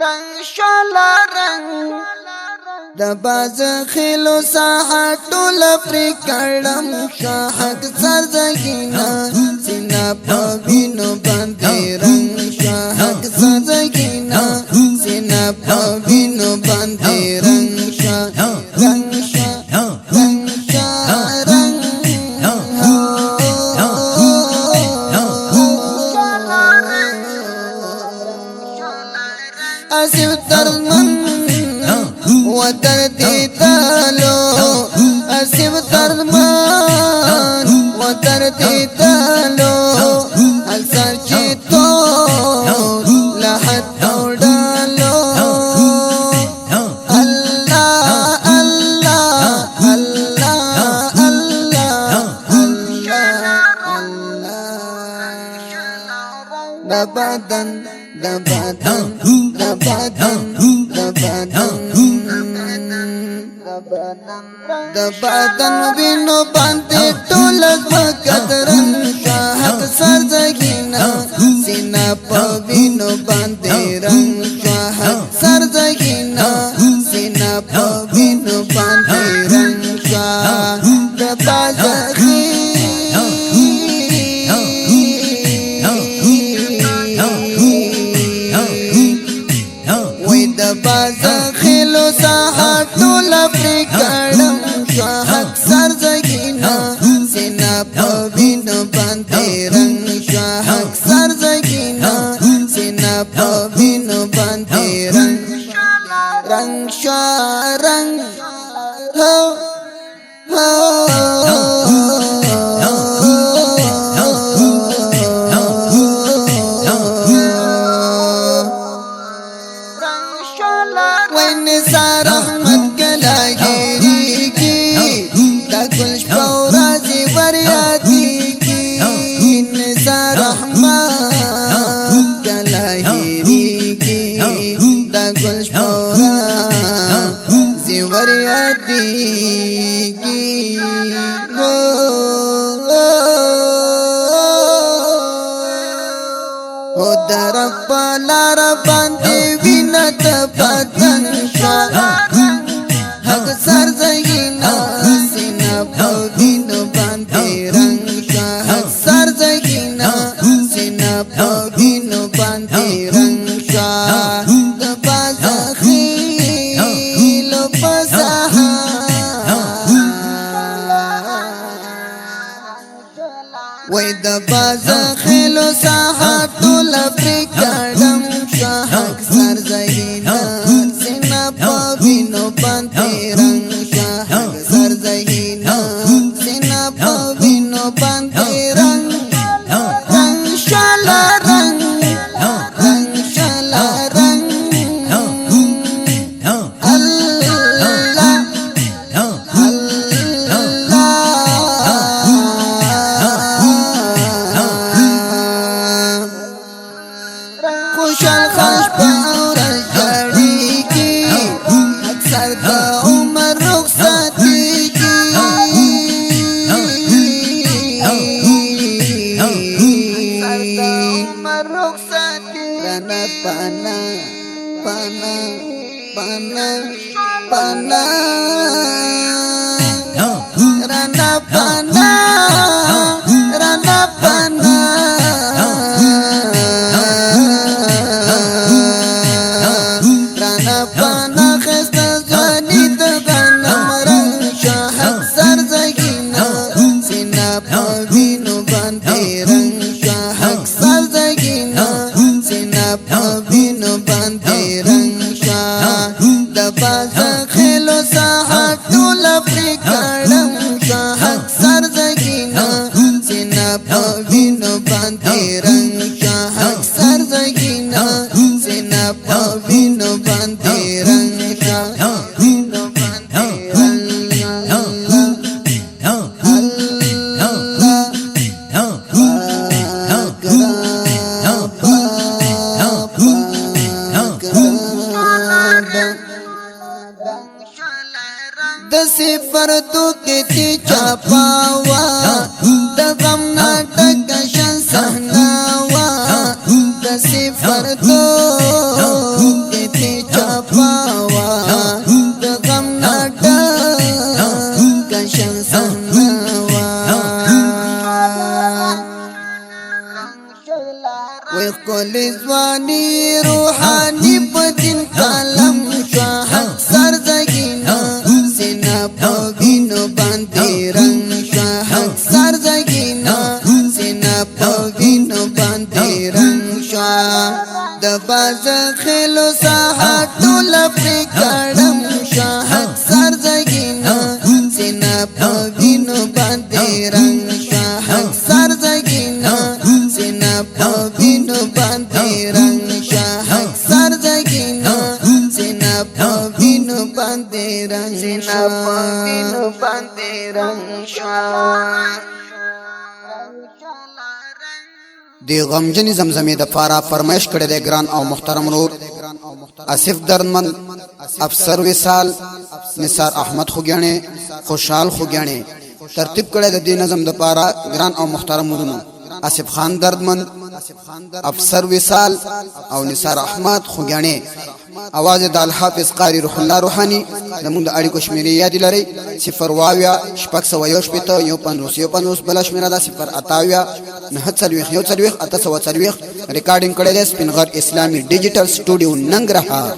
رنگ شالا رنگ د باز خیلو ساحه ټول پر کړم شاحق سرزګینا سینا په وینو باندې رنگ شاحق سرزګینا سینا په وینو باندې رنگ شاحق رنگ شاحق رنگ شاحق رنگ اسیو ترمن وترتی تالو اسیو ترمان وترتی تالو السر چیتو لحد اوڑالو اللہ اللہ اللہ اللہ اللہ دبادن دبادن دبادن دبادن د بدن وینو باندې ټول مقدرن شاحق سرزګینا سینا په وینو باندې رنگ شاحق سرزګینا سینا په وینو باندې رنگ شاحق د بازخی وې د بازخیلو ساحه ټول کړم شاحق سرزګینا سینا په وینو باندې رنگ شاحق سرزګینا سینا په وینو باندې رنگ رنگ شاحق رنگ هو نثار احمد کلاگیری کی دا گلش پورازی وریادی کی نثار احمد کلاگیری کی دا گلش پورازی وریادی کی او در پلار باندې وینت بدن شاحق سرزګینا سینا په وینو باندې رنگ شاحق سرزګینا سینا په وینو باندې رنگ شاحق د بازخیلو پساحه وې د بازخیلو ساحه ټول پر کړم شاحق سرزګینا سینا په وینو باندې رنگ شاحق سرزګینا سینا په وینو باندې رنگ رنگ شالا رنگ رنگ شالا رنگ خوشال خاش په اورل جړی کی اکثر د عمر رخصتی کی رنا پانا پانا پانا پانا رنا پانا رنا پانا پانا خسته ځواني د غنم رنگ شاحق سرزګینا سینا په وینو باندې رنگ شاحق سرزګینا سینا په وینو باندې رنگ شاحق د بازخیلو ساحه ټول پر کړم شاحق سرزګینا سینا په وینو باندې رنگ شاحق سرزګینا سینا په وینو باندې رنگ شاحق وینو باندې د صفر تو کې تی چاپاوا د غم ناټک شان صحنا وا د صفر تو کې فانی روحانی پدین کلم شوا حق سرزگینا سینا پوینو باندې رنگ شوا حق سرزگینا سینا پوینو باندې رنگ شوا د باز خلو ساحه ټول پکړم شوا حق سرزگینا سینا پوینو باندې رنگ شوا حق سرزگینا سینا پوینو باندې رنگ شوا حق سرزگینا سینا پوینو باندې رنگ سینا پوینو باندې رنگ شوا دی غمجنی زمزمې د پاره فرمایش کړی دی ګران او محترم ورور آصف دردمند افسر وصال نثار احمد خوګیاڼي خوشحال خوګیاڼي ترتیب کړی د دې نظم د پاره ګران او محترم ورونو آصف خان دردمند افسر وصال او نثار احمد خوګیاڼي اواز د الحافظ قاری روح الله روحانی زموږ د اړیکو شمیرې یاد لرئ 0 واویا شپږ سوه یو شپېته یو پنځوس بله شمیره ده 0 اتاویا 9 یو څلوېښت 8 سوه څلوېښت ریکارډینګ کړی دی سپین غر اسلامي ډیجیټل سټوډیو ننګرهار